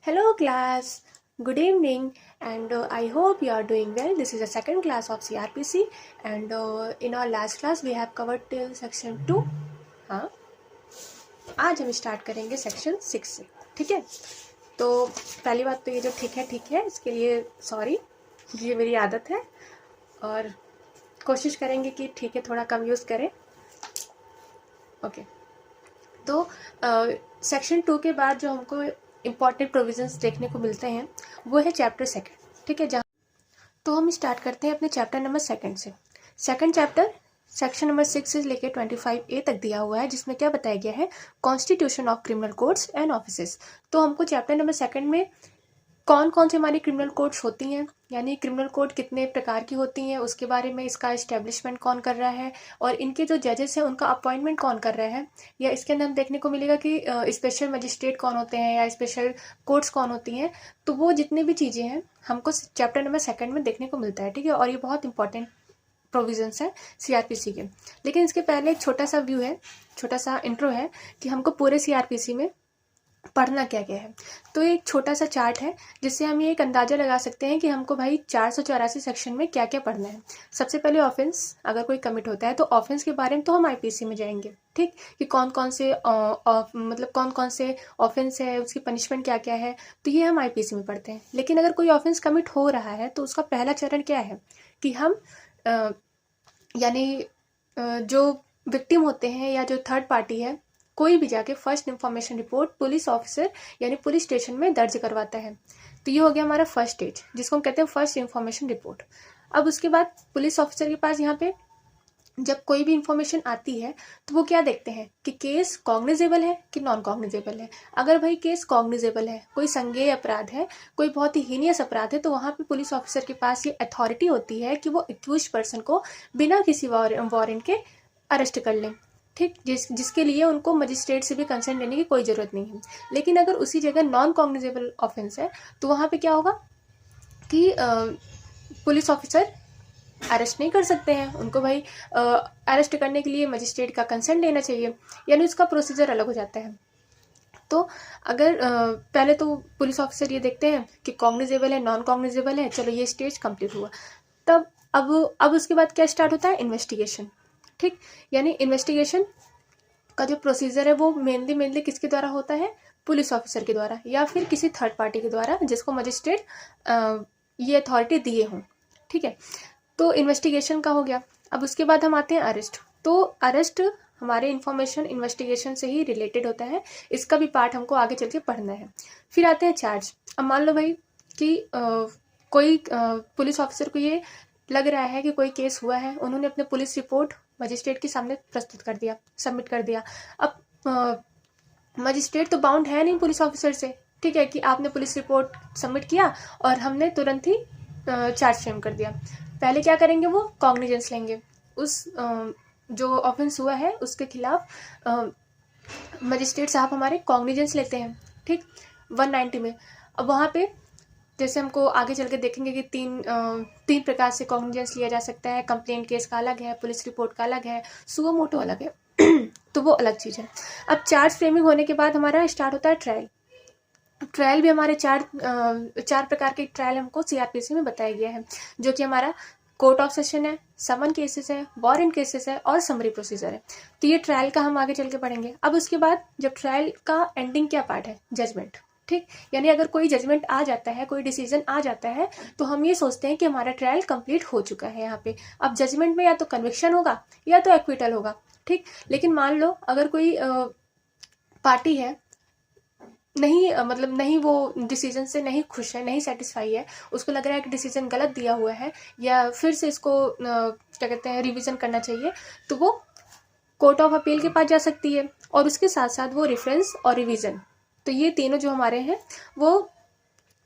Hello class, good evening and I hope you are doing well. This is the second class of CRPC and in our last class we have covered till section 2. हाँ, आज हम start करेंगे section 6 से. ठीक है, तो पहली बात तो ये जो ठीक है इसके लिए सॉरी, ये मेरी आदत है और कोशिश करेंगे कि ठीक है थोड़ा कम यूज़ करें. ओके, तो सेक्शन 2 के बाद जो हमको इम्पॉर्टेंट प्रोविजंस देखने को मिलते हैं वो है चैप्टर सेकंड. ठीक है, जहाँ तो हम स्टार्ट करते हैं अपने चैप्टर नंबर सेकंड से. सेकंड चैप्टर सेक्शन नंबर 6 से लेकर 25A तक दिया हुआ है, जिसमें क्या बताया गया है, constitution of criminal codes and offices. तो हमको चैप्टर नंबर सेकंड में कौन कौन से हमारी क्रिमिनल कोड्स होती हैं, यानी क्रिमिनल कोड कितने प्रकार की होती हैं, उसके बारे में, इसका इस्टेब्लिशमेंट कौन कर रहा है और इनके जो जजेस हैं उनका अपॉइंटमेंट कौन कर रहा है, या इसके अंदर हम देखने को मिलेगा कि स्पेशल मजिस्ट्रेट कौन होते हैं या स्पेशल कोर्ट्स कौन होती हैं. तो वो जितनी भी चीज़ें हैं हमको चैप्टर नंबर सेकंड में देखने को मिलता है. ठीक है, और ये बहुत इंपॉर्टेंट प्रोविजंस है सीआरपीसी के. लेकिन इसके पहले एक छोटा सा व्यू है, छोटा सा इंट्रो है कि हमको पूरे सीआरपीसी में पढ़ना क्या क्या है. तो एक छोटा सा चार्ट है जिससे हम ये एक अंदाज़ा लगा सकते हैं कि हमको भाई 484 सेक्शन में क्या क्या पढ़ना है. सबसे पहले ऑफेंस अगर कोई कमिट होता है तो ऑफेंस के बारे में तो हम आईपीसी में जाएंगे. ठीक, कि कौन कौन से मतलब कौन कौन से ऑफेंस है, उसकी पनिशमेंट क्या क्या है, तो ये हम आईपीसी में पढ़ते हैं. लेकिन अगर कोई ऑफेंस कमिट हो रहा है तो उसका पहला चरण क्या है कि हम यानी जो विक्टिम होते हैं या जो थर्ड पार्टी है, कोई भी जाके first information report police officer यानी पुलिस स्टेशन में दर्ज करवाता है. तो ये हो गया हमारा फर्स्ट स्टेज, जिसको हम कहते हैं फर्स्ट इन्फॉर्मेशन रिपोर्ट. अब उसके बाद पुलिस ऑफिसर के पास यहाँ पे जब कोई भी इंफॉर्मेशन आती है तो वो क्या देखते हैं कि केस कॉग्निजेबल है कि नॉन कॉग्निजेबल है. अगर भाई केस कॉग्निजेबल है, कोई संज्ञेय अपराध है, कोई बहुत ही हीनियस अपराध है, तो वहाँ पे पुलिस ऑफिसर के पास ये अथॉरिटी होती है कि वो एक्यूज्ड पर्सन को बिना किसी वारंट के अरेस्ट कर लें. ठीक, जिसके लिए उनको मजिस्ट्रेट से भी कंसेंट लेने की कोई ज़रूरत नहीं है. लेकिन अगर उसी जगह नॉन कॉग्निजेबल ऑफेंस है तो वहाँ पे क्या होगा कि पुलिस ऑफिसर अरेस्ट नहीं कर सकते हैं. उनको भाई अरेस्ट करने के लिए मजिस्ट्रेट का कंसेंट लेना चाहिए, यानी उसका प्रोसीजर अलग हो जाता है. तो अगर पहले तो पुलिस ऑफिसर ये देखते हैं कि कॉग्निजेबल है, नॉन कॉग्निजेबल है, चलो ये स्टेज कंप्लीट हुआ. तब अब उसके बाद क्या स्टार्ट होता है, इन्वेस्टिगेशन. ठीक, यानी इन्वेस्टिगेशन का जो प्रोसीजर है वो मेनली किसके द्वारा होता है, पुलिस ऑफिसर के द्वारा या फिर किसी थर्ड पार्टी के द्वारा जिसको मजिस्ट्रेट ये अथॉरिटी दिए हों. ठीक है, तो इन्वेस्टिगेशन का हो गया. अब उसके बाद हम आते हैं अरेस्ट. तो अरेस्ट हमारे इन्फॉर्मेशन इन्वेस्टिगेशन से ही रिलेटेड होता है, इसका भी पार्ट हमको आगे चल के पढ़ना है. फिर आते हैं चार्ज. अब मान लो भाई कि कोई पुलिस ऑफिसर को ये लग रहा है कि कोई केस हुआ है, उन्होंने अपने पुलिस रिपोर्ट मजिस्ट्रेट के सामने प्रस्तुत कर दिया, सबमिट कर दिया. अब मजिस्ट्रेट तो बाउंड है नहीं पुलिस ऑफिसर से, ठीक है, कि आपने पुलिस रिपोर्ट सबमिट किया और हमने तुरंत ही चार्ज फ्रेम कर दिया. पहले क्या करेंगे, वो कॉग्निजेंस लेंगे. उस जो ऑफेंस हुआ है उसके खिलाफ मजिस्ट्रेट साहब हमारे कॉग्निजेंस लेते हैं. ठीक, 190 में. अब वहाँ पे जैसे हमको आगे चल के देखेंगे कि तीन प्रकार से कॉग्निजेंस लिया जा सकता है. कंप्लेंट केस का अलग है, पुलिस रिपोर्ट का अलग है, सुओ मोटो अलग है. तो वो अलग चीज़ है. अब चार्ज फ्रेमिंग होने के बाद हमारा स्टार्ट होता है ट्रायल. ट्रायल भी हमारे चार प्रकार के ट्रायल हमको सीआरपीसी में बताया गया है, जो कि हमारा कोर्ट ऑफ सेशन है, समन केसेस है, वारंट केसेस है और समरी प्रोसीजर है. तो ये ट्रायल का हम आगे चल के पढ़ेंगे. अब उसके बाद जब ट्रायल का एंडिंग क्या पार्ट है, जजमेंट. ठीक, यानी अगर कोई जजमेंट आ जाता है, कोई डिसीजन आ जाता है, तो हम ये सोचते हैं कि हमारा ट्रायल कंप्लीट हो चुका है. यहाँ पे अब जजमेंट में या तो कन्विक्शन होगा या तो एक्विटल होगा. ठीक, लेकिन मान लो अगर कोई पार्टी है, नहीं वो डिसीजन से नहीं खुश है, नहीं सेटिस्फाई है, उसको लग रहा है कि डिसीजन गलत दिया हुआ है या फिर से इसको क्या कहते हैं रिवीजन करना चाहिए, तो वो कोर्ट ऑफ अपील के पास जा सकती है. और उसके साथ साथ वो रेफरेंस और रिवीजन, तो ये तीनों जो हमारे हैं वो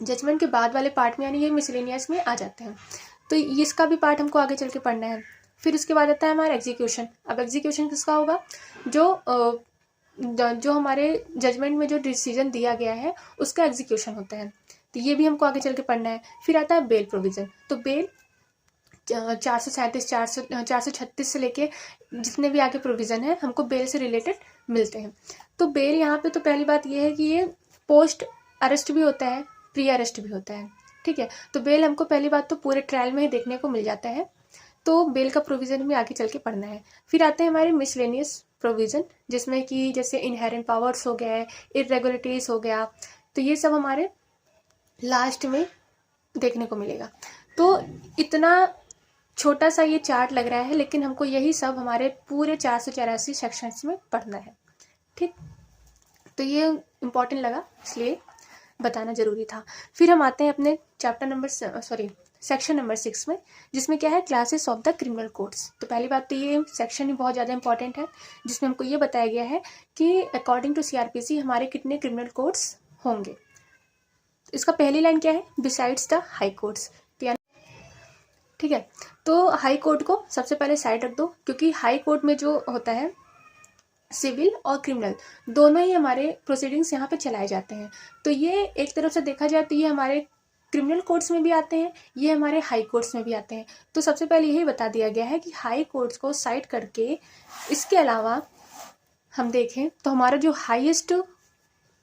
जजमेंट के बाद वाले पार्ट में, यानी ये मिसलेनियस में आ जाते हैं. तो इसका भी पार्ट हमको आगे चल के पढ़ना है. फिर उसके बाद आता है हमारा एग्जीक्यूशन. अब एग्जीक्यूशन किसका होगा, जो हमारे जजमेंट में जो डिसीजन दिया गया है उसका एग्जीक्यूशन होता है. तो ये भी हमको आगे चल के पढ़ना है. फिर आता है बेल प्रोविज़न. तो बेल 437 436 से लेके जितने भी आगे प्रोविज़न है हमको बेल से रिलेटेड मिलते हैं. तो बेल यहाँ पे तो पहली बात ये है कि ये पोस्ट अरेस्ट भी होता है, प्री अरेस्ट भी होता है, ठीक है। तो बेल हमको पहली बात तो पूरे ट्रायल में ही देखने को मिल जाता है, तो बेल का प्रोविज़न भी आगे चल के पढ़ना है। फिर आते हैं हमारे मिसलेनियस प्रोविज़न, जिसमें कि जैसे इनहेरेंट पावर्स हो गया, इरेगुलरिटीज़ हो गया, तो ये सब हमारे लास्ट में देखने को मिलेगा। तो इतना छोटा सा ये चार्ट लग रहा है, लेकिन हमको यही सब हमारे पूरे 484 सेक्शंस में पढ़ना है, ठीक। तो ये इम्पोर्टेंट लगा, इसलिए बताना ज़रूरी था। फिर हम आते हैं अपने सेक्शन नंबर 6 में, जिसमें क्या है, classes of the criminal codes. तो पहली बात तो ये सेक्शन ही बहुत ज़्यादा इंपॉर्टेंट है, जिसमें हमको ये बताया गया है कि अकॉर्डिंग टू सीआरपीसी हमारे कितने क्रिमिनल कोड्स होंगे। इसका पहली लाइन क्या है, बिसाइड्स द हाई कोर्ट्स, ठीक है। तो हाई कोर्ट को सबसे पहले साइड रख दो, क्योंकि हाई कोर्ट में जो होता है सिविल और क्रिमिनल दोनों ही हमारे प्रोसीडिंग्स यहाँ पे चलाए जाते हैं। तो ये एक तरफ से देखा जाए तो ये हमारे क्रिमिनल कोर्ट्स में भी आते हैं, ये हमारे हाई कोर्ट्स में भी आते हैं। तो सबसे पहले यही बता दिया गया है कि हाई कोर्ट्स को साइड करके इसके अलावा हम देखें तो हमारा जो हाईएस्ट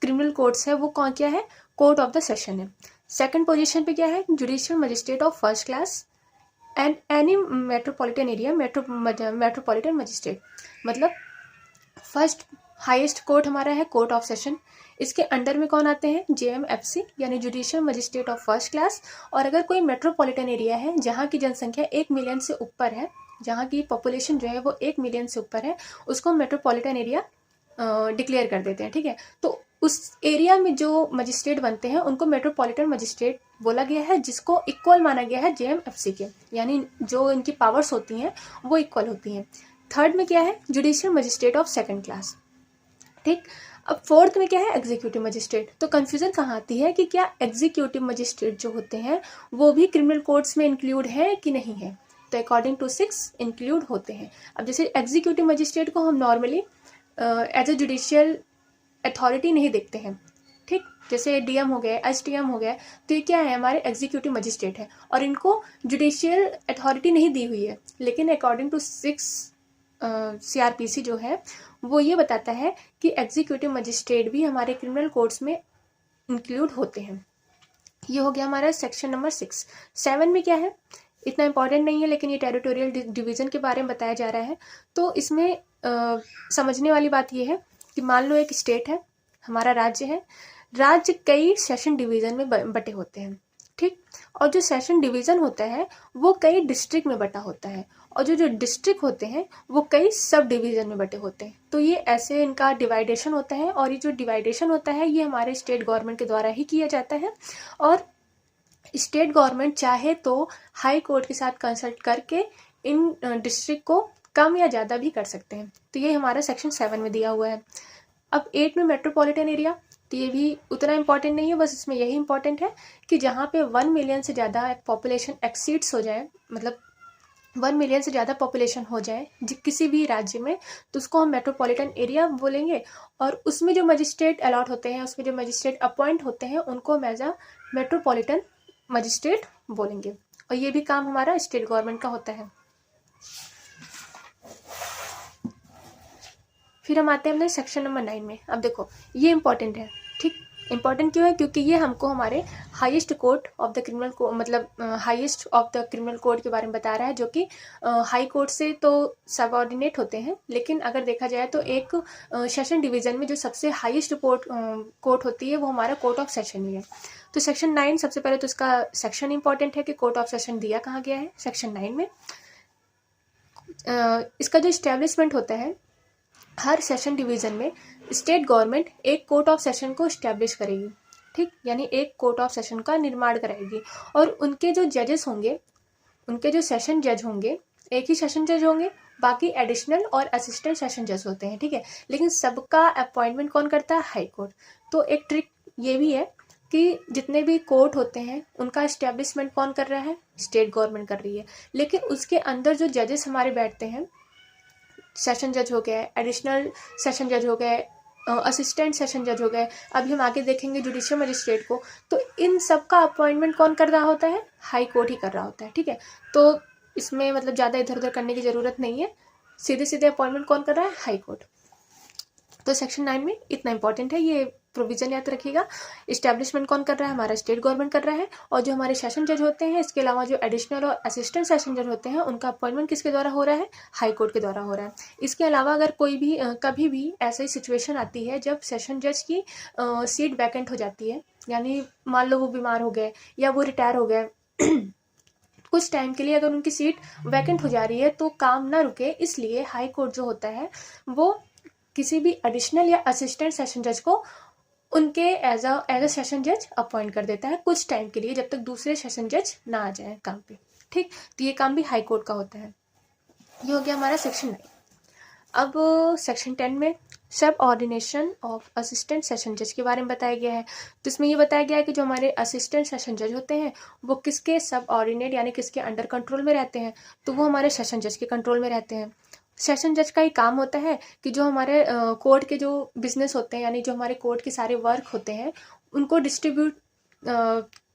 क्रिमिनल कोर्ट्स है वो कौन क्या है, कोर्ट ऑफ द सेशन है। सेकंड पोजीशन पे क्या है, judicial magistrate of first class and any metropolitan area metropolitan magistrate. मतलब फर्स्ट हाईएस्ट कोर्ट हमारा है कोर्ट ऑफ सेशन, इसके अंडर में कौन आते हैं, JMFC यानी judicial magistrate of first class. और अगर कोई मेट्रोपॉलिटन एरिया है जहाँ की जनसंख्या 1 मिलियन से ऊपर है, जहाँ की पॉपुलेशन जो है वो 1 मिलियन से ऊपर है, उसको मेट्रोपॉलिटन एरिया डिक्लेयर कर देते हैं, ठीक है। तो उस एरिया में जो मजिस्ट्रेट बनते हैं उनको मेट्रोपॉलिटन मजिस्ट्रेट बोला गया है, जिसको इक्वल माना गया है JMFC के, यानी जो इनकी पावर्स होती हैं वो इक्वल होती हैं। थर्ड में क्या है, judicial magistrate of second class, ठीक। अब फोर्थ में क्या है, एग्जीक्यूटिव मजिस्ट्रेट। तो कंफ्यूजन कहाँ आती है कि क्या एग्जीक्यूटिव मजिस्ट्रेट जो होते हैं वो भी क्रिमिनल कोड्स में इंक्लूड है कि नहीं है। तो अकॉर्डिंग टू 6 इंक्लूड होते हैं। अब जैसे एग्जीक्यूटिव मजिस्ट्रेट को हम normally as a judicial authority नहीं देखते हैं, ठीक। जैसे DM हो गया, SDM हो गया, तो ये क्या है, हमारे एग्जीक्यूटिव मजिस्ट्रेट है और इनको जुडिशियल अथॉरिटी नहीं दी हुई है। लेकिन अकॉर्डिंग टू 6 CRPC जो है वो ये बताता है कि एग्जीक्यूटिव मजिस्ट्रेट भी हमारे क्रिमिनल कोड्स में इंक्लूड होते हैं। ये हो गया हमारा सेक्शन नंबर 6। 7 में क्या है, इतना इंपॉर्टेंट नहीं है, लेकिन ये टेरिटोरियल डिवीज़न के बारे में बताया जा रहा है। तो इसमें समझने वाली बात ये है कि मान लो एक स्टेट है, हमारा राज्य है, राज्य कई सेशन डिवीज़न में बटे होते हैं, ठीक। और जो सेशन डिवीज़न होता है वो कई डिस्ट्रिक्ट में बटा होता है, और जो डिस्ट्रिक्ट होते हैं वो कई सब डिवीज़न में बटे होते हैं। तो ये ऐसे इनका डिवाइडेशन होता है, और ये जो डिवाइडेशन होता है ये हमारे स्टेट गवर्नमेंट के द्वारा ही किया जाता है। और स्टेट गवर्नमेंट चाहे तो हाई कोर्ट के साथ कंसल्ट करके इन डिस्ट्रिक्ट को कम या ज़्यादा भी कर सकते हैं। तो ये हमारा सेक्शन 7 में दिया हुआ है। अब 8 में मेट्रोपॉलिटन एरिया, तो ये भी उतना इम्पॉर्टेंट नहीं है, बस इसमें यही इम्पॉर्टेंट है कि जहाँ पे 1 मिलियन से ज़्यादा पॉपुलेशन एक्सीड्स हो जाए, मतलब 1 मिलियन से ज़्यादा पॉपुलेशन हो जाए किसी भी राज्य में, तो उसको हम मेट्रोपॉलिटन एरिया बोलेंगे। और उसमें जो मजिस्ट्रेट अलॉट होते हैं, उसमें जो मजिस्ट्रेट अपॉइंट होते हैं, उनको हम एज अ मेट्रोपॉलिटन मजिस्ट्रेट बोलेंगे। और ये भी काम हमारा स्टेट गवर्नमेंट का होता है। फिर हम आते हैं अपने सेक्शन नंबर 9 में। अब देखो ये इंपॉर्टेंट है, ठीक। इंपॉर्टेंट क्यों है, क्योंकि ये हमको हमारे highest court of the criminal को मतलब highest of the criminal court के बारे में बता रहा है, जो कि हाई कोर्ट से तो सबऑर्डिनेट होते हैं। लेकिन अगर देखा जाए तो एक सेशन डिवीज़न में जो सबसे हाईएस्ट कोर्ट होती है वो हमारा कोर्ट ऑफ सेशन ही है। तो सेक्शन 9 सबसे पहले तो इसका सेक्शन इंपॉर्टेंट है कि कोर्ट ऑफ सेशन दिया कहाँ गया है, सेक्शन 9 में। इसका जो इस्टेब्लिशमेंट होता है, हर सेशन डिवीज़न में स्टेट गवर्नमेंट एक कोर्ट ऑफ सेशन को इस्टेब्लिश करेगी, ठीक। यानी एक कोर्ट ऑफ सेशन का निर्माण कराएगी, और उनके जो जजेस होंगे, उनके जो सेशन जज होंगे, एक ही सेशन जज होंगे, बाकी एडिशनल और असिस्टेंट सेशन जज होते हैं, ठीक है। लेकिन सबका अपॉइंटमेंट कौन करता है, हाई कोर्ट। तो एक ट्रिक ये भी है कि जितने भी कोर्ट होते हैं उनका इस्टेब्लिशमेंट कौन कर रहा है, स्टेट गवर्नमेंट कर रही है। लेकिन उसके अंदर जो जजेस हमारे बैठते हैं, सेशन जज हो गए, एडिशनल सेशन जज हो गए, असिस्टेंट सेशन जज हो गए, अभी हम आगे देखेंगे जुडिशियल मजिस्ट्रेट को, तो इन सब का अपॉइंटमेंट कौन कर रहा होता है, हाई कोर्ट ही कर रहा होता है, ठीक है। तो इसमें मतलब ज़्यादा इधर उधर करने की ज़रूरत नहीं है, सीधे सीधे अपॉइंटमेंट कौन कर रहा है, हाई कोर्ट। तो सेक्शन 9 में इतना इंपॉर्टेंट है, ये प्रोविजन याद रखिएगा। इस्टेब्लिशमेंट कौन कर रहा है? हमारा स्टेट गवर्नमेंट कर रहा है। और जो हमारे सेशन जज होते हैं, इसके अलावा जो एडिशनल और असिस्टेंट सेशन जज होते हैं, उनका अपॉइंटमेंट किसके द्वारा हो रहा है? हाई कोर्ट के द्वारा हो रहा है। इसके अलावा अगर कोई भी कभी भी ऐसी सिचुएशन आती है जब सेशन जज की सीट वैकेंट हो जाती है, यानी मान लो वो बीमार हो गए या वो रिटायर हो गए कुछ टाइम के लिए अगर उनकी सीट वैकेंट हो जा रही है तो काम ना रुके, इसलिए हाई कोर्ट जो होता है वो किसी भी एडिशनल या असिस्टेंट सेशन जज को उनके एज अ सेशन जज अपॉइंट कर देता है कुछ टाइम के लिए, जब तक दूसरे सेशन जज ना आ जाए काम पे। ठीक, तो ये काम भी हाई कोर्ट का होता है। ये हो गया हमारा सेक्शन 9। अब सेक्शन 10 में सब ऑर्डिनेशन ऑफ असिस्टेंट सेशन जज के बारे में बताया गया है। तो इसमें ये बताया गया है कि जो हमारे असिस्टेंट सेशन जज होते हैं वो किसके सब ऑर्डिनेट यानी किसके अंडर कंट्रोल में रहते हैं? तो वो हमारे सेशन जज के कंट्रोल में रहते हैं। सेशन जज का ही काम होता है कि जो हमारे कोर्ट के जो बिजनेस होते हैं, यानी जो हमारे कोर्ट के सारे वर्क होते हैं, उनको डिस्ट्रीब्यूट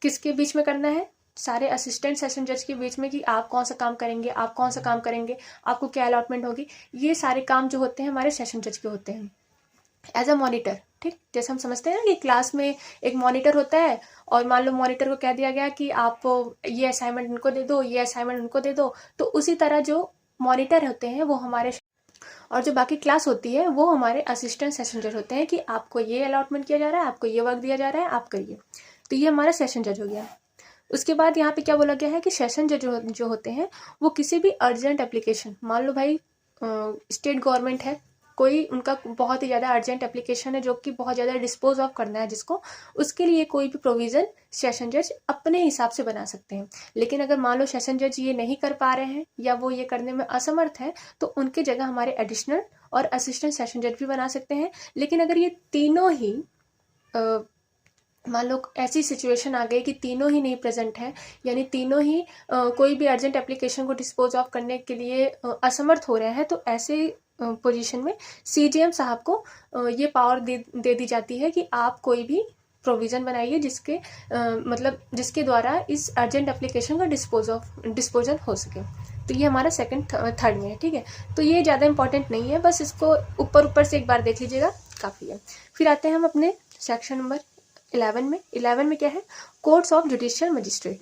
किसके बीच में करना है? सारे असिस्टेंट सेशन जज के बीच में, कि आप कौन सा काम करेंगे, आप कौन सा काम करेंगे, आपको क्या अलॉटमेंट होगी। ये सारे काम जो होते हैं हमारे सेशन जज के होते हैं एज अ मॉनिटर। ठीक, जैसे हम समझते हैं ना कि क्लास में एक मॉनिटर होता है और मान लो मॉनिटर को कह दिया गया कि आप ये असाइनमेंट उनको दे दो, ये असाइनमेंट उनको दे दो, तो उसी तरह जो मॉनिटर होते हैं वो हमारे, और जो बाकी क्लास होती है वो हमारे असिस्टेंट सेशन जज होते हैं कि आपको ये अलॉटमेंट किया जा रहा है, आपको ये वर्क दिया जा रहा है, आप करिए। तो ये हमारा सेशन जज हो गया। उसके बाद यहाँ पे क्या बोला गया है कि सेशन जज जो होते हैं वो किसी भी अर्जेंट एप्लीकेशन, मान लो भाई स्टेट गवर्नमेंट है, कोई उनका बहुत ही ज़्यादा अर्जेंट एप्लीकेशन है जो कि बहुत ज़्यादा डिस्पोज ऑफ करना है जिसको, उसके लिए कोई भी प्रोविज़न सेशन जज अपने हिसाब से बना सकते हैं। लेकिन अगर मान लो सेशन जज ये नहीं कर पा रहे हैं या वो ये करने में असमर्थ है तो उनकी जगह हमारे एडिशनल और असिस्टेंट सेशन जज भी बना सकते हैं। लेकिन अगर ये तीनों ही मान लो ऐसी सिचुएशन आ गई कि तीनों ही नहीं प्रेजेंट है, यानी तीनों ही कोई भी अर्जेंट एप्लीकेशन को डिस्पोज ऑफ करने के लिए असमर्थ हो रहे हैं, तो ऐसे पोजीशन में सीजीएम साहब को ये पावर दे दी जाती है कि आप कोई भी प्रोविज़न बनाइए जिसके मतलब जिसके द्वारा इस अर्जेंट एप्लीकेशन का डिस्पोजल हो सके। तो ये हमारा सेकंड थर्ड में है। ठीक है, तो ये ज़्यादा इंपॉर्टेंट नहीं है, बस इसको ऊपर से एक बार देख लीजिएगा, काफ़ी है। फिर आते हैं हम अपने सेक्शन नंबर 11 में। 11 में क्या है? Courts of judicial magistrate.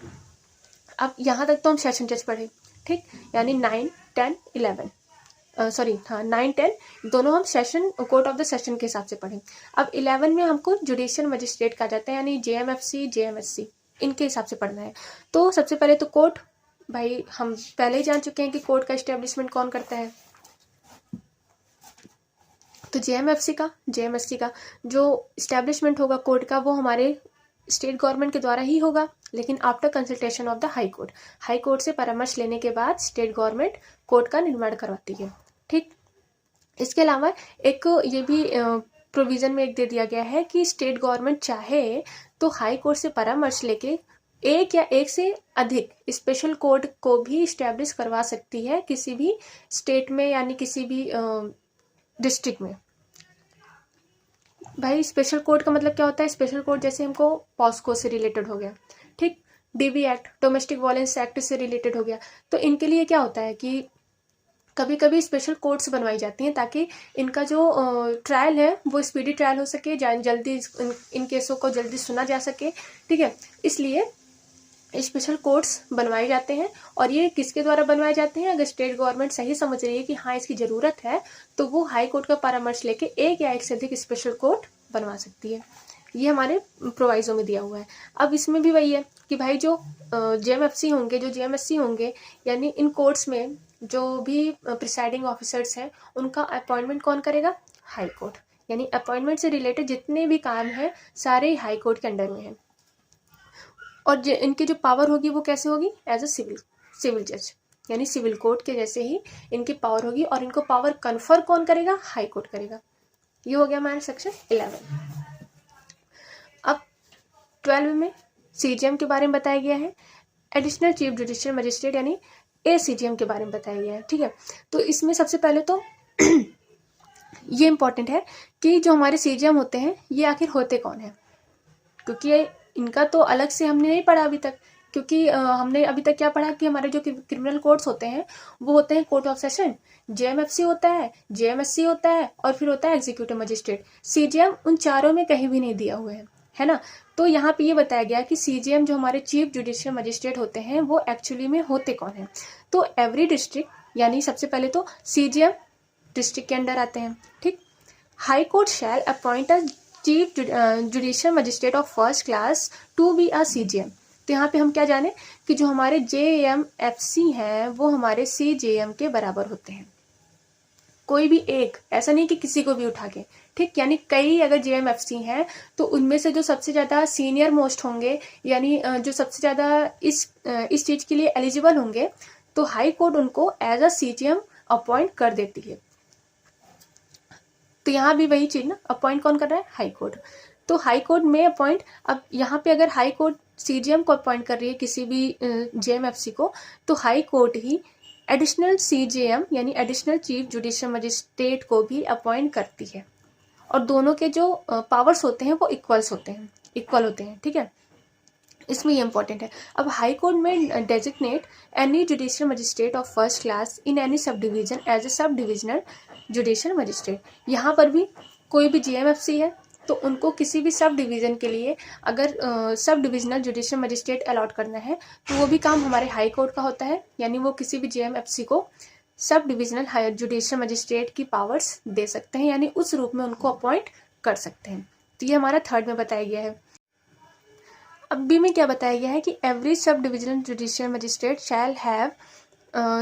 अब यहाँ तक तो हम सेशन जज पढ़े, ठीक, यानी 9, 10, 11 9, 10 दोनों हम session court of the session के हिसाब से पढ़े। अब 11 में हमको जुडिशियल मजिस्ट्रेट कहा जाता है, यानी जेएमएफसी, जेएमएससी, इनके हिसाब से पढ़ना है। तो सबसे पहले तो कोर्ट, भाई हम पहले ही जान चुके हैं कि कोर्ट का इस्टेब्लिशमेंट कौन करता है। तो जेएमएफसी का, जेएमएससी का जो इस्टेब्लिशमेंट होगा कोर्ट का वो हमारे स्टेट गवर्नमेंट के द्वारा ही होगा, लेकिन after consultation of the high court, high court से परामर्श लेने के बाद स्टेट गवर्नमेंट कोर्ट का निर्माण करवाती है। ठीक, इसके अलावा एक ये भी प्रोविज़न में एक दे दिया गया है कि स्टेट गवर्नमेंट चाहे तो हाई कोर्ट से परामर्श लेके एक या एक से अधिक स्पेशल कोर्ट को भी इस्टेब्लिश करवा सकती है किसी भी स्टेट में, यानी किसी भी डिस्ट्रिक्ट में। भाई स्पेशल कोर्ट का मतलब क्या होता है? स्पेशल कोर्ट जैसे हमको पॉस्को से रिलेटेड हो गया, ठीक, DV act, domestic violence act से रिलेटेड हो गया। तो इनके लिए क्या होता है कि कभी कभी स्पेशल कोर्ट्स बनवाई जाती हैं ताकि इनका जो ट्रायल है वो स्पीडी ट्रायल हो सके, जल्दी इन केसों को जल्दी सुना जा सके। ठीक है, इसलिए स्पेशल कोर्ट्स बनवाए जाते हैं। और ये किसके द्वारा बनवाए जाते हैं? अगर स्टेट गवर्नमेंट सही समझ रही है कि हाँ इसकी ज़रूरत है तो वो हाई कोर्ट का परामर्श लेके एक या एक से अधिक स्पेशल कोर्ट बनवा सकती है। ये हमारे प्रोवाइजो में दिया हुआ है। अब इसमें भी वही है कि भाई जो जेएमएफसी होंगे, जो जेएमएससी होंगे, यानी इन कोर्ट्स में जो भी प्रिसाइडिंग ऑफिसर्स हैं उनका अपॉइंटमेंट कौन करेगा? High court. यानी अपॉइंटमेंट से रिलेटेड जितने भी काम हैं सारे हाई कोर्ट के अंडर में हैं। और इनकी जो पावर होगी वो कैसे होगी? एज अ सिविल जज, यानी सिविल कोर्ट के जैसे ही इनकी पावर होगी। और इनको पावर कन्फर कौन करेगा? हाई कोर्ट करेगा। ये हो गया हमारा सेक्शन 11। अब 12 में सीजीएम के बारे में बताया गया है, एडिशनल चीफ जुडिशियल मजिस्ट्रेट यानी एसीजीएम के बारे में बताया गया है। ठीक है, तो इसमें सबसे पहले तो ये इम्पोर्टेंट है कि जो हमारे सीजीएम होते हैं ये आखिर होते कौन है, क्योंकि इनका तो अलग से हमने नहीं पढ़ा अभी तक क्योंकि हमने अभी तक क्या पढ़ा कि हमारे जो क्रिमिनल कोर्ट्स होते हैं वो होते हैं कोर्ट ऑफ सेशन, जेएमएफसी होता है, जेएमएससी होता है और फिर होता है एग्जीक्यूटिव मजिस्ट्रेट। सीजेएम उन चारों में कहीं भी नहीं दिया हुआ है ना। तो यहाँ पे ये बताया गया कि सीजेएम जो हमारे चीफ जुडिशियल मजिस्ट्रेट होते हैं वो एक्चुअली में होते कौन हैं। तो एवरी डिस्ट्रिक्ट, यानी सबसे पहले तो सीजेएम डिस्ट्रिक्ट के अंडर आते हैं, ठीक। High court shall appoint a chief judicial magistrate of first class to be a CJM. तो यहाँ पे हम क्या जाने कि जो हमारे जेएमएफसी हैं वो हमारे सीजेएम के बराबर होते हैं। कोई भी एक, ऐसा नहीं कि किसी को भी उठा के, ठीक। यानी कई अगर जेएमएफसी हैं तो उनमें से जो सबसे ज़्यादा सीनियर मोस्ट होंगे, यानी जो सबसे ज़्यादा इस चीज़ के लिए एलिजिबल होंगे, तो हाई कोर्ट उनको एज अ सीजेएम अपॉइंट कर देती है। तो यहाँ भी वही चीज़ ना, अपॉइंट कौन कर रहा है? High court. तो हाई कोर्ट में अपॉइंट, अब यहाँ पे अगर हाई कोर्ट सीजेएम को अपॉइंट कर रही है किसी भी जेएमएफसी को, तो हाई कोर्ट ही एडिशनल सीजेएम यानी एडिशनल चीफ जुडिशियल मजिस्ट्रेट को भी अपॉइंट करती है। और दोनों के जो पावर्स होते हैं वो इक्वल होते हैं, ठीक है। इसमें ये इंपॉर्टेंट है। अब high court may designate any judicial magistrate of first class in any sub division as a sub divisional judicial magistrate. यहाँ पर भी कोई भी जेएमएफसी है तो उनको किसी भी सब डिवीज़न के लिए अगर सब डिविजनल जुडिशियल मजिस्ट्रेट अलॉट करना है तो वो भी काम हमारे हाई कोर्ट का होता है। यानी वो किसी भी जेएमएफसी को सब डिविजनल जुडिशियल मजिस्ट्रेट की पावर्स दे सकते हैं, यानी उस रूप में उनको अपॉइंट कर सकते हैं। तो ये हमारा थर्ड में बताया गया है। अब बी में क्या बताया गया है कि एवरी सब divisional judicial magistrate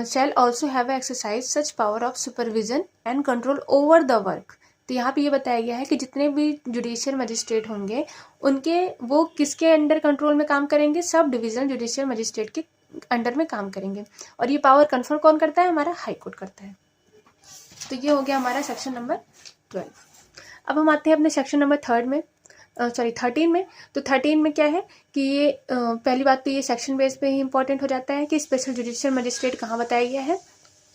shall also have exercise such power of supervision and control over the work। तो यहाँ पे ये बताया गया है कि जितने भी जुडिशियल मजिस्ट्रेट होंगे उनके वो किसके अंडर कंट्रोल में काम करेंगे? सब डिविजनल जुडिशियल मजिस्ट्रेट के अंडर में काम करेंगे। और ये पावर कन्फर्म कौन करता है? हमारा हाई कोर्ट करता है। तो ये हो गया हमारा सेक्शन नंबर 12। अब हम आते हैं अपने सेक्शन नंबर 13 में। तो 13 में क्या है कि ये पहली बात तो ये सेक्शन बेस पे ही इंपॉर्टेंट हो जाता है कि स्पेशल जुडिशियल मजिस्ट्रेट कहाँ बताया गया है?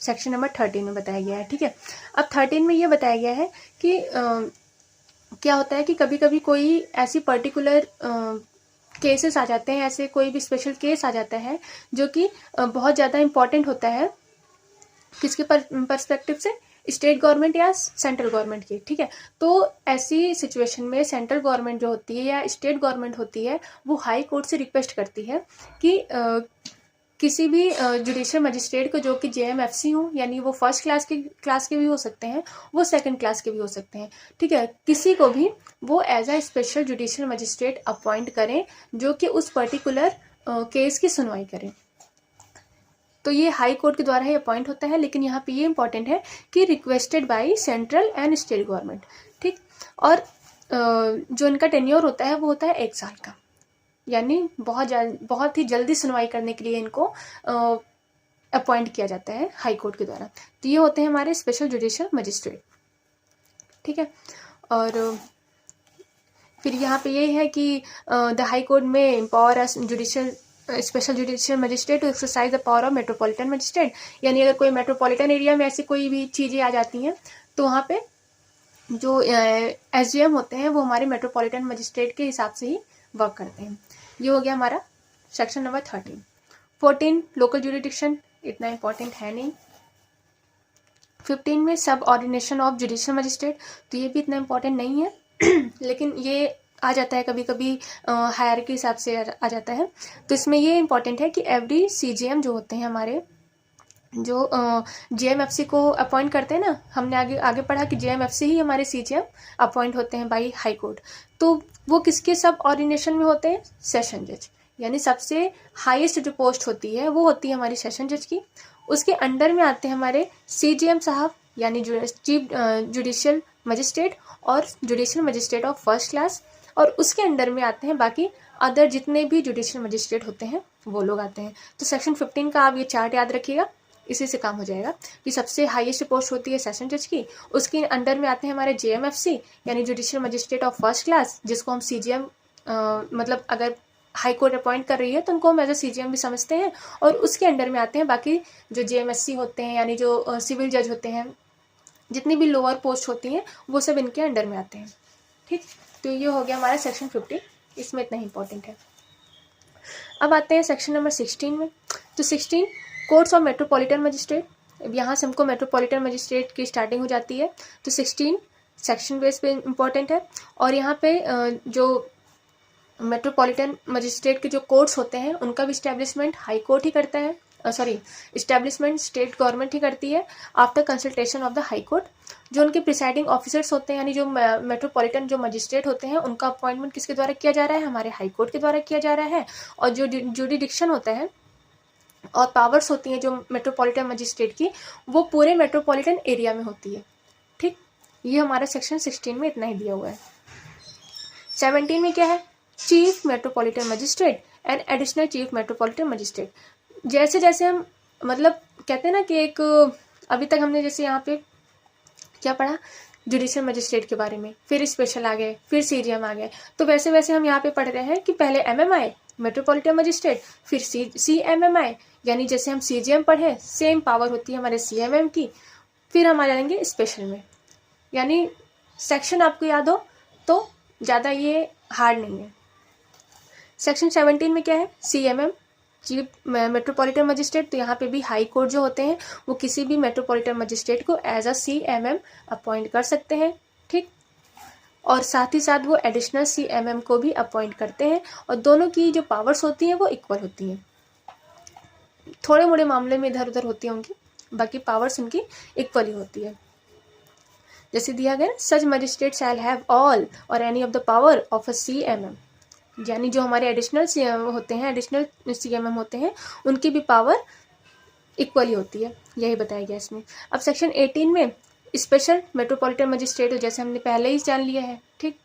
सेक्शन नंबर 13 में बताया गया है, ठीक है। अब 13 में ये बताया गया है कि क्या होता है कि कभी कभी कोई ऐसी पर्टिकुलर केसेस आ जाते हैं, ऐसे कोई भी स्पेशल केस आ जाता है जो कि बहुत ज़्यादा इंपॉर्टेंट होता है किसके पर्सपेक्टिव से? स्टेट गवर्नमेंट या सेंट्रल गवर्नमेंट की, ठीक है। तो ऐसी सिचुएशन में सेंट्रल गवर्नमेंट जो होती है या स्टेट गवर्नमेंट होती है वो हाई कोर्ट से रिक्वेस्ट करती है कि किसी भी जुडिशियल मजिस्ट्रेट को जो कि जेएमएफसी हो, यानी वो फर्स्ट क्लास के भी हो सकते हैं, वो सेकंड क्लास के भी हो सकते हैं, ठीक है। किसी को भी वो as a special judicial magistrate appoint करें जो कि उस पर्टिकुलर केस की सुनवाई करें। तो ये हाई कोर्ट के द्वारा ही अपॉइंट होता है, लेकिन यहाँ पे ये इंपॉर्टेंट है कि requested by central and state government, ठीक। और जो इनका टेन्योर होता है वो होता है 1 साल का, यानी बहुत ही जल्दी सुनवाई करने के लिए इनको अपॉइंट किया जाता है हाई कोर्ट के द्वारा। तो ये होते हैं हमारे स्पेशल जुडिशियल मजिस्ट्रेट, ठीक है। और फिर यहाँ पे यही है कि the high court may empower special judicial magistrate to exercise the power of metropolitan magistrate. यानी अगर कोई मेट्रोपॉलिटन एरिया में ऐसी कोई भी चीज़ें आ जाती हैं तो वहाँ पे जो एसडीएम होते हैं वो हमारे मेट्रोपॉलिटन मजिस्ट्रेट के हिसाब से ही वर्क करते हैं। ये हो गया हमारा सेक्शन नंबर 13। 14 लोकल जुरिडिक्शन, इतना इंपॉर्टेंट है नहीं। 15 में सब ऑर्डिनेशन ऑफ जुडिशियल मजिस्ट्रेट, तो ये भी इतना इंपॉर्टेंट नहीं है लेकिन ये आ जाता है कभी कभी हायर के हिसाब से आ जाता है। तो इसमें ये इंपॉर्टेंट है कि एवरी सीजीएम जो होते हैं हमारे, जो जेएमएफसी को अपॉइंट करते हैं ना, हमने आगे पढ़ा कि जेएमएफसी ही हमारे सीजीएम अपॉइंट होते हैं बाई हाई कोर्ट। तो वो किसके सब ऑर्डिनेशन में होते हैं? सेशन जज, यानी सबसे हाईएस्ट जो पोस्ट होती है वो होती है हमारी सेशन जज की। उसके अंडर में आते हैं हमारे सीजीएम साहब, यानी चीफ जुडिशियल मजिस्ट्रेट और judicial magistrate of first class. और उसके अंडर में आते हैं बाकी अदर जितने भी जुडिशियल मजिस्ट्रेट होते हैं वो लोग आते हैं। तो सेक्शन 15 का आप ये चार्ट याद रखिएगा, इसी से काम हो जाएगा कि सबसे हाईएस्ट पोस्ट होती है सेशन जज की, उसके अंडर में आते हैं हमारे जेएमएफसी यानी judicial magistrate of first class, जिसको हम सीजीएम मतलब अगर हाई कोर्ट अपॉइंट कर रही है तो उनको हम एज ए सीजीएम भी समझते हैं। और उसके अंडर में आते हैं बाकी जो जेएमएससी होते हैं, यानी जो सिविल जज होते हैं, जितनी भी लोअर पोस्ट होती हैं वो सब इनके अंडर में आते हैं, ठीक। तो ये हो गया हमारा सेक्शन 15, इसमें इतना ही इंपॉर्टेंट है। अब आते हैं सेक्शन नंबर 16 में। तो 16 कोर्ट्स ऑफ मेट्रोपॉलिटन मजिस्ट्रेट। यहाँ से हमको मेट्रोपॉलिटन मजिस्ट्रेट की स्टार्टिंग हो जाती है। तो 16 सेक्शन बेस पे इम्पोर्टेंट है। और यहाँ पे जो मेट्रोपॉलिटन मजिस्ट्रेट के जो कोर्ट्स होते हैं उनका भी इस्टेब्लिशमेंट हाई कोर्ट ही करता है, इस्टेब्लिशमेंट स्टेट गवर्नमेंट ही करती है after consultation of the high court. जो उनके प्रिसाइडिंग ऑफिसर्स होते हैं यानी जो मेट्रोपॉलिटन जो मजिस्ट्रेट होते हैं उनका अपॉइंटमेंट किसके द्वारा किया जा रहा है, हमारे हाई कोर्ट के द्वारा किया जा रहा है। और जो जुडिडिक्शन होता है और पावर्स होती हैं जो मेट्रोपॉलिटन मजिस्ट्रेट की, वो पूरे मेट्रोपॉलिटन एरिया में होती है। ठीक, ये हमारा सेक्शन 16 में इतना ही दिया हुआ है। 17 में क्या है, chief metropolitan magistrate and additional chief metropolitan magistrate. जैसे जैसे हम मतलब कहते हैं ना कि एक अभी तक हमने जैसे यहाँ पे क्या पढ़ा, जुडिशियल मजिस्ट्रेट के बारे में, फिर स्पेशल आ गए, फिर सीजीएम आ गए, तो वैसे वैसे हम यहाँ पे पढ़ रहे हैं कि पहले एमएमआई मेट्रोपॉलिटन मजिस्ट्रेट, फिर सीएमएमआई, यानी जैसे हम सीजीएम पढ़े सेम पावर होती है हमारे सीएमएम की, फिर हम आ जाएंगे स्पेशल में। यानी सेक्शन आपको याद हो तो ज़्यादा ये हार्ड नहीं है। सेक्शन 17 में क्या है, सीएमएम चीफ मेट्रोपॉलिटन मजिस्ट्रेट। तो यहाँ पे भी हाई कोर्ट जो होते हैं वो किसी भी मेट्रोपॉलिटन मजिस्ट्रेट को एज अ सीएमएम अपॉइंट कर सकते हैं। ठीक, और साथ ही साथ वो एडिशनल सीएमएम को भी अपॉइंट करते हैं और दोनों की जो पावर्स होती हैं वो इक्वल होती हैं। थोड़े मोड़े मामले में इधर उधर होती है उनकी, बाकी पावर्स उनकी इक्वल ही होती है। जैसे दिया गया, सच मजिस्ट्रेट शैल हैव ऑल और any of the power of a CMM, यानी जो हमारे एडिशनल सीएमएम होते हैं, एडिशनल सीएमएम होते हैं, उनकी भी पावर इक्वली होती है, यही बताया गया इसमें। अब सेक्शन 18 में स्पेशल मेट्रोपॉलिटन मजिस्ट्रेट, जैसे हमने पहले ही जान लिया है। ठीक,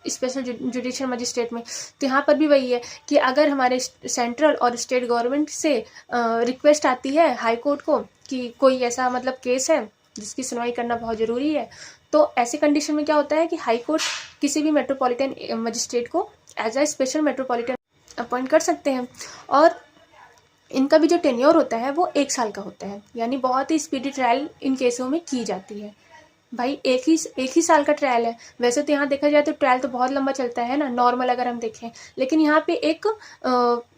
स्पेशल जुडिशियल मजिस्ट्रेट में तो यहाँ पर भी वही है कि अगर हमारे सेंट्रल और स्टेट गवर्नमेंट से रिक्वेस्ट आती है हाई कोर्ट को कि कोई ऐसा मतलब केस है जिसकी सुनवाई करना बहुत ज़रूरी है, तो ऐसे कंडीशन में क्या होता है कि हाई कोर्ट किसी भी मेट्रोपॉलिटन मजिस्ट्रेट को as a special metropolitan appoint कर सकते हैं। और इनका भी जो टेन्योर होता है वो 1 साल का होता है, यानी बहुत ही स्पीडी ट्रायल इन केसों में की जाती है। भाई एक ही साल का ट्रायल है। वैसे तो यहाँ देखा जाए तो ट्रायल तो बहुत लंबा चलता है ना, नॉर्मल अगर हम देखें, लेकिन यहाँ पे एक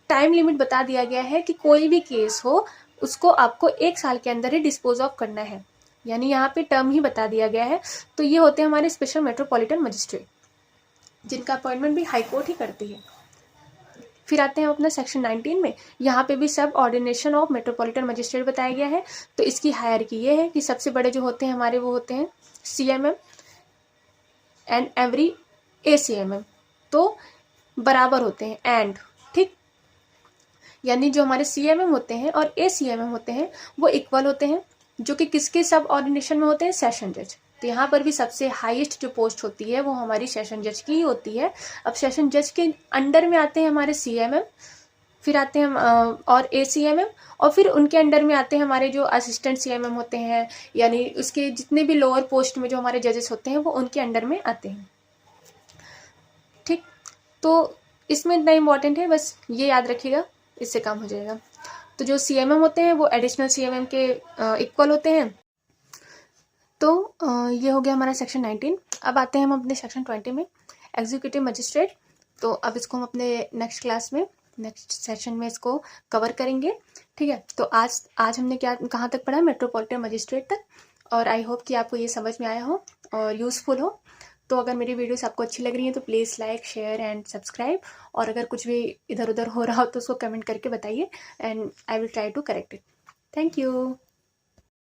टाइम लिमिट बता दिया गया है कि कोई भी केस हो उसको आपको 1 साल के अंदर ही डिस्पोज ऑफ करना है, यानी यहाँ पे टर्म ही बता दिया गया है। तो ये होते हैं हमारे स्पेशल मेट्रोपॉलिटन मजिस्ट्रेट, जिनका अपॉइंटमेंट भी हाई कोर्ट ही करती है। फिर आते हैं अपना सेक्शन 19 में। यहाँ पे भी सब ऑर्डिनेशन ऑफ मेट्रोपॉलिटन मजिस्ट्रेट बताया गया है। तो इसकी हायरार्की ये है कि सबसे बड़े जो होते हैं हमारे वो होते हैं सीएमएम एंड एवरी एसीएमएम, तो बराबर होते हैं एंड। ठीक, यानी जो हमारे सीएमएम होते हैं और एसीएमएम होते हैं वो इक्वल होते हैं, जो कि किसके सब ऑर्डिनेशन में होते हैं, सेशन जज। तो यहाँ पर भी सबसे हाईएस्ट जो पोस्ट होती है वो हमारी सेशन जज की ही होती है। अब सेशन जज के अंडर में आते हैं हमारे सीएमएम, फिर आते हैं और एसीएमएम, और फिर उनके अंडर में आते हैं हमारे जो असिस्टेंट सीएमएम होते हैं, यानी उसके जितने भी लोअर पोस्ट में जो हमारे जजेस होते हैं वो उनके अंडर में आते हैं। ठीक, तो इसमें इतना इम्पॉर्टेंट है, बस ये याद रखिएगा, इससे काम हो जाएगा। तो जो सीएमएम होते हैं वो एडिशनल सीएमएम के इक्वल होते हैं। तो ये हो गया हमारा सेक्शन 19। अब आते हैं हम अपने सेक्शन 20 में, एग्जीक्यूटिव मजिस्ट्रेट। तो अब इसको हम अपने नेक्स्ट क्लास में, नेक्स्ट सेशन में इसको कवर करेंगे। ठीक है, तो आज हमने कहाँ तक पढ़ा, मेट्रोपॉलिटन मजिस्ट्रेट तक। और आई होप कि आपको ये समझ में आया हो और यूज़फुल हो। तो अगर मेरी वीडियोस आपको अच्छी लग रही हैं तो please like, share and subscribe. और अगर कुछ भी इधर उधर हो रहा हो तो उसको कमेंट करके बताइए, and I will try to correct it. Thank you.